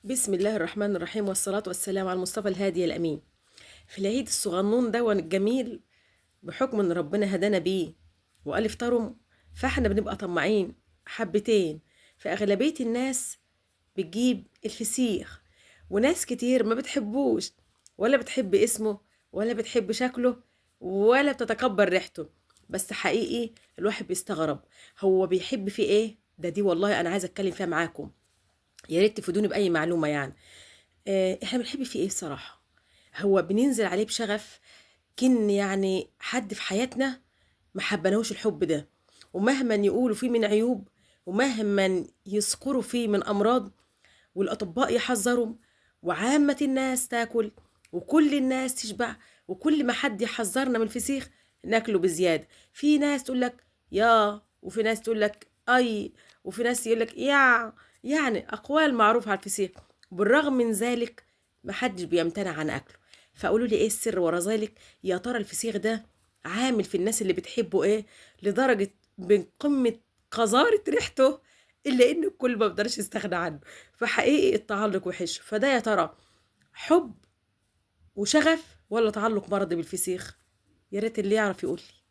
بسم الله الرحمن الرحيم والصلاة والسلام على المصطفى الهادي الأمين. في العيد الصغنون ده الجميل، بحكم إن ربنا هدانا بيه وقال افطروا، فاحنا بنبقى طماعين حبتين. فأغلبية الناس بتجيب الفسيخ، وناس كتير ما بتحبوش، ولا بتحب اسمه، ولا بتحب شكله، ولا بتتكبر ريحته. بس حقيقي الواحد بيستغرب هو بيحب فيه ايه. دي والله انا عايزه اتكلم فيها معاكم، يا ريت تفيدوني بأي معلومة يعني. احنا بنحب فيه ايه الصراحة؟ هو بننزل عليه بشغف، كن يعني حد في حياتنا ما حبناهوش الحب ده. ومهما يقولوا فيه من عيوب، ومهما يذكروا فيه من أمراض، والأطباء يحذروا، وعامة الناس تاكل، وكل الناس تشبع، وكل ما حد يحذرنا من الفسيخ ناكله بزيادة. في ناس تقول لك يا، وفي ناس تقول لك أي، وفي ناس يقول لك يا، يعني أقوال معروفة على الفسيخ. بالرغم من ذلك محدش بيمتنع عن أكله. فقولوا لي إيه السر ورا ذلك؟ يا ترى الفسيخ ده عامل في الناس اللي بتحبه إيه، لدرجة من قمة قذارة ريحته إلا إن الكل ما بيقدرش يستغنى عنه. فحقيقي التعلق وحش. فده يا ترى حب وشغف، ولا تعلق مرضي بالفسيخ؟ يا ريت اللي يعرف يقول لي.